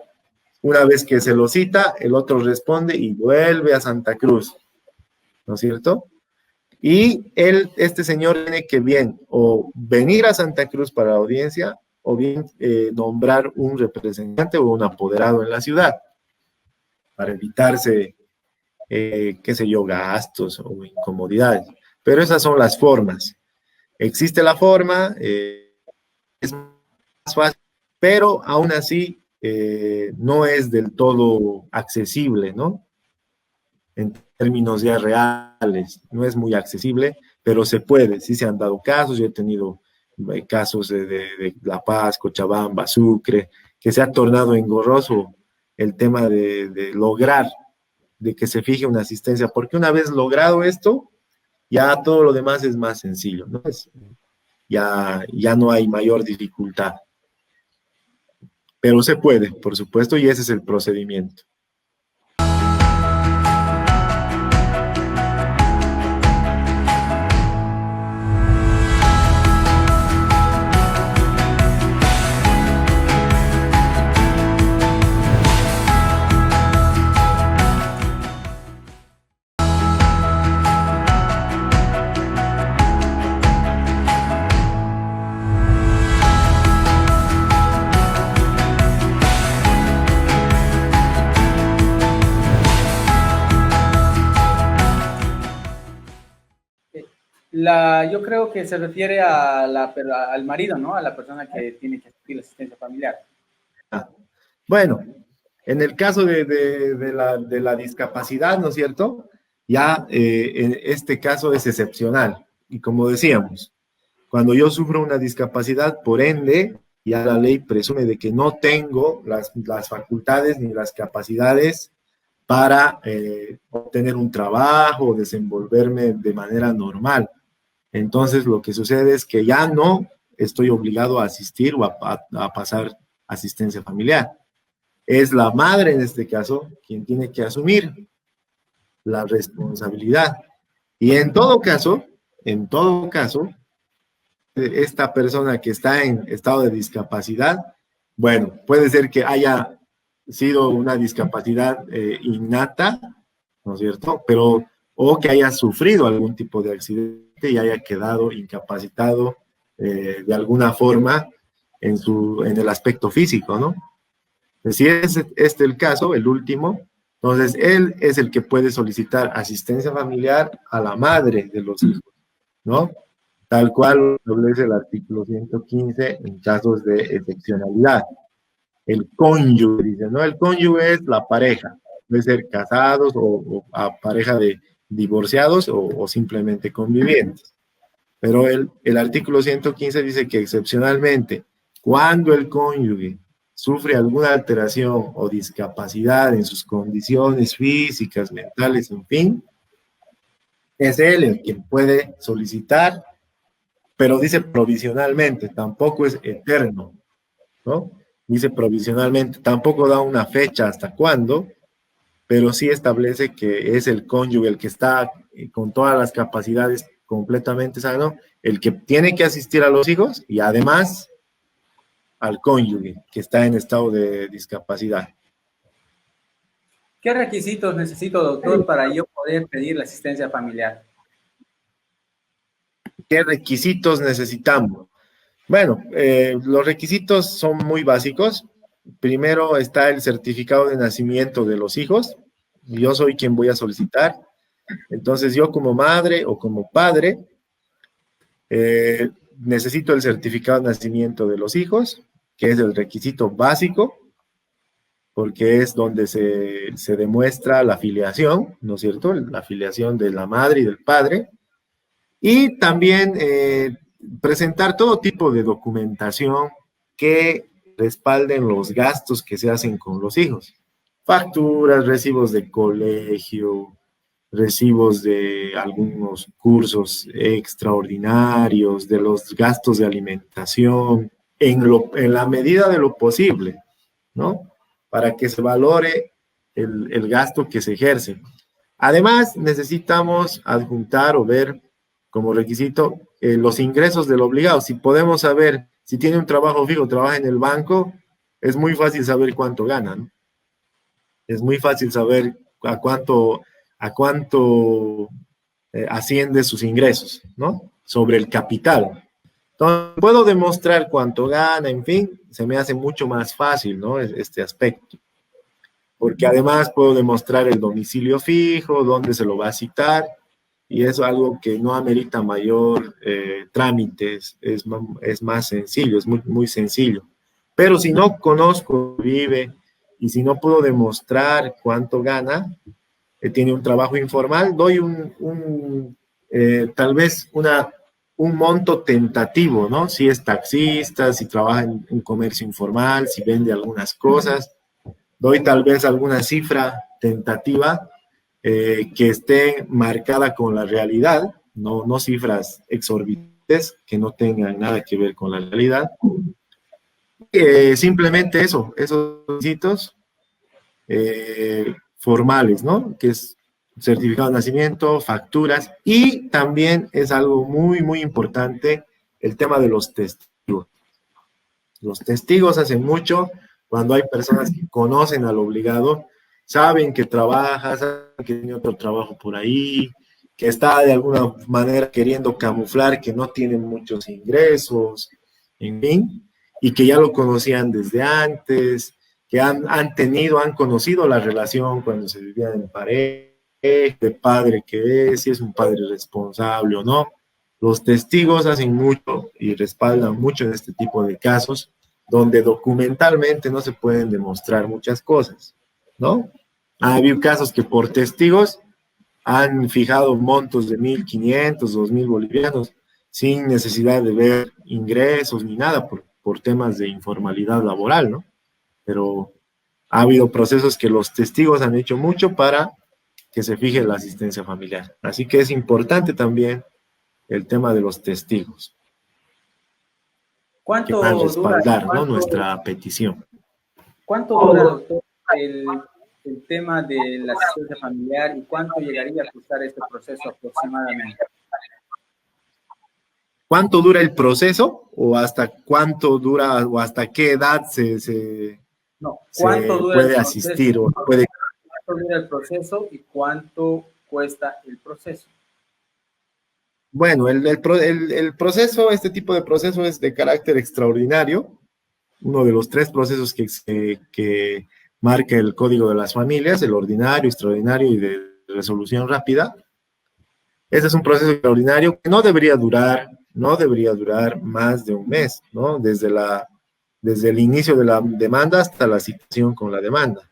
Una vez que se lo cita, el otro responde y vuelve a Santa Cruz, ¿no es cierto? Y este señor tiene que bien o venir a Santa Cruz para la audiencia o bien nombrar un representante o un apoderado en la ciudad para evitarse, qué sé yo, gastos o incomodidades. Pero esas son las formas. Existe la forma, es más fácil, pero aún así no es del todo accesible, ¿no? En términos ya reales, no es muy accesible, pero se puede, sí se han dado casos, yo he tenido casos de La Paz, Cochabamba, Sucre, que se ha tornado engorroso el tema de lograr, de que se fije una asistencia, porque una vez logrado esto, ya todo lo demás es más sencillo, ¿no? Ya no hay mayor dificultad, pero se puede, por supuesto, y ese es el procedimiento. Yo creo que se refiere al marido, ¿no? A la persona que tiene que asistir la asistencia familiar. Bueno, en el caso de la discapacidad, ¿no es cierto? Ya en este caso es excepcional. Y como decíamos, cuando yo sufro una discapacidad, por ende, ya la ley presume de que no tengo las facultades ni las capacidades para obtener un trabajo o desenvolverme de manera normal. Entonces, lo que sucede es que ya no estoy obligado a asistir o a pasar asistencia familiar. Es la madre, en este caso, quien tiene que asumir la responsabilidad. Y en todo caso, esta persona que está en estado de discapacidad, bueno, puede ser que haya sido una discapacidad innata, ¿no es cierto? Pero, o que haya sufrido algún tipo de accidente y haya quedado incapacitado de alguna forma en el aspecto físico, ¿no? Si es este el caso, el último, entonces él es el que puede solicitar asistencia familiar a la madre de los hijos, ¿no? Tal cual establece el artículo 115 en casos de excepcionalidad. El cónyuge, dice, ¿no? El cónyuge es la pareja, puede ser casados o a pareja de divorciados o simplemente convivientes. Pero el artículo 115 dice que excepcionalmente, cuando el cónyuge sufre alguna alteración o discapacidad en sus condiciones físicas, mentales, en fin, es él el quien puede solicitar, pero dice provisionalmente, tampoco es eterno, ¿no? dice provisionalmente, tampoco da una fecha hasta cuándo, pero sí establece que es el cónyuge el que está con todas las capacidades completamente sano, el que tiene que asistir a los hijos y además al cónyuge que está en estado de discapacidad. ¿Qué requisitos necesito, doctor, para yo poder pedir la asistencia familiar? ¿Qué requisitos necesitamos? Bueno, los requisitos son muy básicos. Primero está el certificado de nacimiento de los hijos. Yo soy quien voy a solicitar. Entonces yo como madre o como padre necesito el certificado de nacimiento de los hijos, que es el requisito básico, porque es donde se demuestra la filiación, ¿no es cierto? La filiación de la madre y del padre. Y también presentar todo tipo de documentación que respalden los gastos que se hacen con los hijos. Facturas, recibos de colegio, recibos de algunos cursos extraordinarios, de los gastos de alimentación, en la medida de lo posible, ¿no? Para que se valore el gasto que se ejerce. Además, necesitamos adjuntar o ver como requisito los ingresos del obligado. Si podemos saber si tiene un trabajo fijo, trabaja en el banco, es muy fácil saber cuánto gana, ¿no? Es muy fácil saber a cuánto asciende sus ingresos, ¿no? Sobre el capital. Entonces, puedo demostrar cuánto gana, en fin, se me hace mucho más fácil, ¿no? Este aspecto. Porque además puedo demostrar el domicilio fijo, dónde se lo va a citar, y es algo que no amerita mayor trámites, es más sencillo, es muy, muy sencillo. Pero si no conozco, vive, y si no puedo demostrar cuánto gana, tiene un trabajo informal, doy tal vez un monto tentativo, ¿no? Si es taxista, si trabaja en comercio informal, si vende algunas cosas, doy tal vez alguna cifra tentativa que esté marcada con la realidad, no cifras exorbitantes que no tengan nada que ver con la realidad. Simplemente esos requisitos formales, ¿no? Que es certificado de nacimiento, facturas, y también es algo muy, muy importante el tema de los testigos. Los testigos hacen mucho cuando hay personas que conocen al obligado, saben que trabaja, saben que tiene otro trabajo por ahí, que está de alguna manera queriendo camuflar que no tiene muchos ingresos, en fin, y que ya lo conocían desde antes, que han conocido la relación cuando se vivían en pareja, de padre que es, si es un padre responsable o no. Los testigos hacen mucho y respaldan mucho en este tipo de casos, donde documentalmente no se pueden demostrar muchas cosas, ¿no? Ha habido casos que por testigos han fijado montos de 1.500, 2.000 bolivianos, sin necesidad de ver ingresos ni nada, por temas de informalidad laboral, ¿no? Pero ha habido procesos que los testigos han hecho mucho para que se fije la asistencia familiar. Así que es importante también el tema de los testigos, que van a ¿Cuánto dura, respaldar, ¿no?, cuánto, nuestra petición. cuánto dura, doctor, el tema de la asistencia familiar y cuánto llegaría a costar este proceso aproximadamente? ¿Cuánto dura el proceso o hasta cuánto dura o hasta qué edad No, ¿cuánto se dura el puede proceso? asistir o puede? ¿Cuánto dura el proceso y cuánto cuesta el proceso? Bueno, el proceso, este tipo de proceso es de carácter extraordinario, uno de los tres procesos que marca el Código de las Familias, el ordinario, extraordinario y de resolución rápida. Este es un proceso extraordinario que no debería durar más de un mes, ¿no? Desde el inicio de la demanda hasta la citación con la demanda.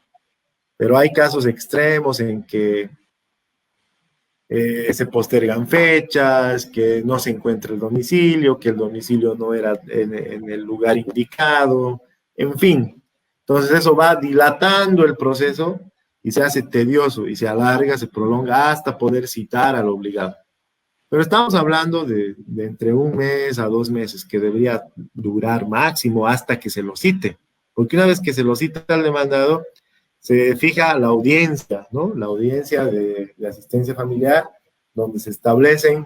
Pero hay casos extremos en que se postergan fechas, que no se encuentra el domicilio, que el domicilio no era en el lugar indicado, en fin. Entonces eso va dilatando el proceso y se hace tedioso y se alarga, se prolonga hasta poder citar al obligado. Pero estamos hablando de entre un mes a 2 meses, que debería durar máximo hasta que se lo cite, porque una vez que se lo cita al demandado, se fija la audiencia, ¿no? La audiencia de asistencia familiar, donde se establecen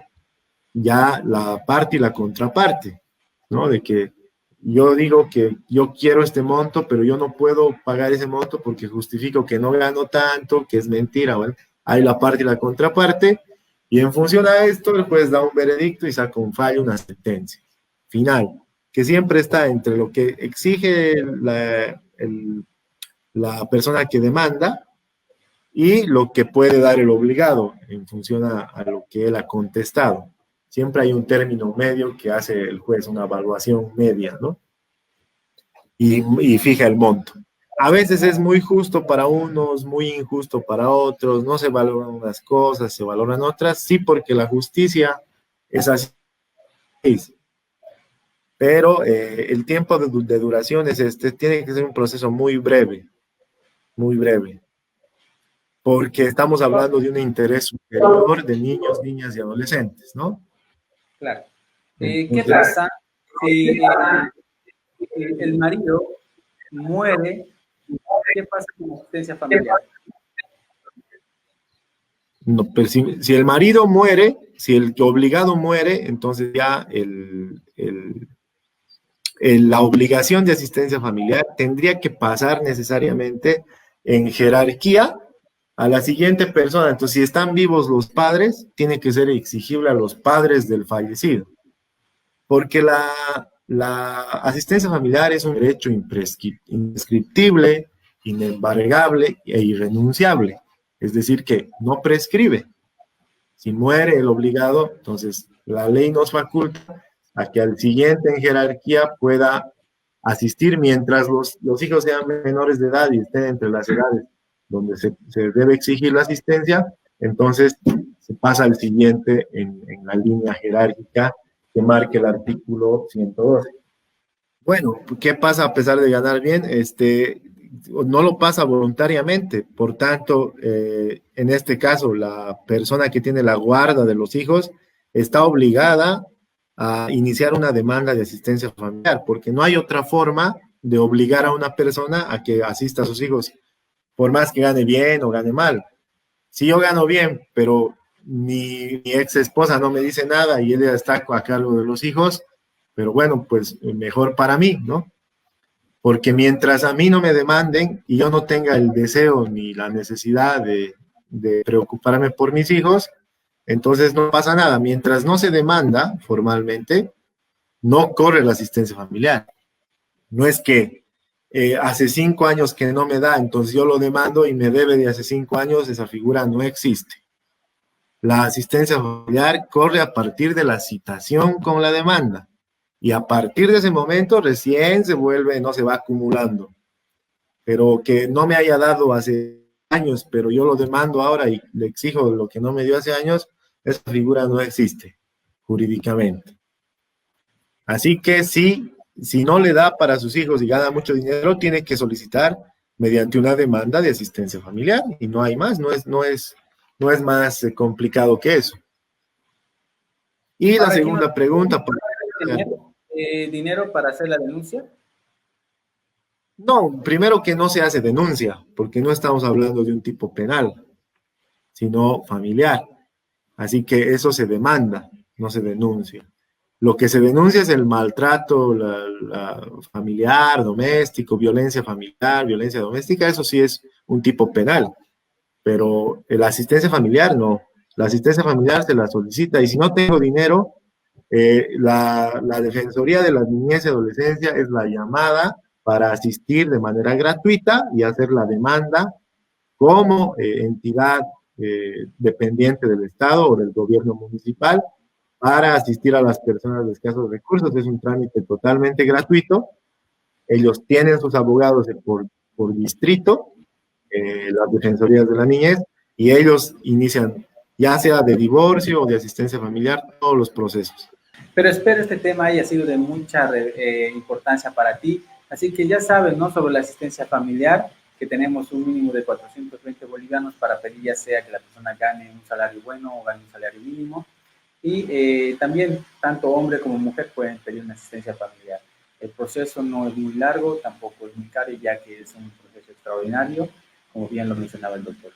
ya la parte y la contraparte, ¿no? De que yo digo que yo quiero este monto, pero yo no puedo pagar ese monto porque justifico que no gano tanto, que es mentira. Bueno, hay la parte y la contraparte, y en función a esto, el juez da un veredicto y saca un fallo, una sentencia final, que siempre está entre lo que exige la persona que demanda y lo que puede dar el obligado en función a lo que él ha contestado. Siempre hay un término medio que hace el juez, una evaluación media, ¿no? Y fija el monto. A veces es muy justo para unos, muy injusto para otros, no se valoran unas cosas, se valoran otras, sí, porque la justicia es así. Pero el tiempo de duración es tiene que ser un proceso muy breve, porque estamos hablando de un interés superior de niños, niñas y adolescentes, ¿no? Claro. ¿Qué Entonces, pasa si el marido muere? ¿Qué pasa con la asistencia familiar? no, pero si el marido muere, si el obligado muere, entonces ya la obligación de asistencia familiar tendría que pasar necesariamente en jerarquía a la siguiente persona. Entonces, si están vivos los padres, tiene que ser exigible a los padres del fallecido, porque la asistencia familiar es un derecho imprescriptible, inembargable e irrenunciable. Es decir, que no prescribe. Si muere el obligado, entonces la ley nos faculta a que al siguiente en jerarquía pueda asistir mientras los hijos sean menores de edad y estén entre las edades donde se debe exigir la asistencia, entonces se pasa al siguiente en la línea jerárquica que marque el artículo 112. Bueno, ¿qué pasa a pesar de ganar bien? No lo pasa voluntariamente, por tanto, en este caso, la persona que tiene la guarda de los hijos está obligada a iniciar una demanda de asistencia familiar, porque no hay otra forma de obligar a una persona a que asista a sus hijos, por más que gane bien o gane mal. Si yo gano bien, pero mi ex esposa no me dice nada y ella está a cargo de los hijos, pero bueno, pues mejor para mí, ¿no? Porque mientras a mí no me demanden y yo no tenga el deseo ni la necesidad de preocuparme por mis hijos, entonces no pasa nada. Mientras no se demanda formalmente, no corre la asistencia familiar. No es que hace 5 años que no me da, entonces yo lo demando y me debe de hace 5 años, esa figura no existe. La asistencia familiar corre a partir de la citación con la demanda. Y a partir de ese momento recién se vuelve, no se va acumulando. Pero que no me haya dado hace años, pero yo lo demando ahora y le exijo lo que no me dio hace años, esa figura no existe jurídicamente. Así que sí, si no le da para sus hijos y gana mucho dinero, tiene que solicitar mediante una demanda de asistencia familiar y no hay más, no es más complicado que eso. Y la Ahora, aquí segunda pregunta, dinero para hacer la denuncia. no, primero que no se hace denuncia, porque no estamos hablando de un tipo penal, sino familiar. Así que eso se demanda, no se denuncia. Lo que se denuncia es el maltrato la familiar, doméstico, violencia familiar, violencia doméstica, eso sí es un tipo penal, pero la asistencia familiar no. La asistencia familiar se la solicita y si no tengo dinero, la Defensoría de la Niñez y Adolescencia es la llamada para asistir de manera gratuita y hacer la demanda como entidad dependiente del Estado o del gobierno municipal para asistir a las personas de escasos recursos. Es un trámite totalmente gratuito. Ellos tienen sus abogados por distrito, las defensorías de la niñez, y ellos inician, ya sea de divorcio o de asistencia familiar, todos los procesos. Pero espero este tema haya sido de mucha importancia para ti. Así que ya sabes, ¿no? Sobre la asistencia familiar, que tenemos un mínimo de 420 bolivianos para pedir ya sea que la persona gane un salario bueno o gane un salario mínimo. Y también tanto hombre como mujer pueden pedir una asistencia familiar. El proceso no es muy largo, tampoco es muy caro, ya que es un proceso extraordinario, como bien lo mencionaba el doctor.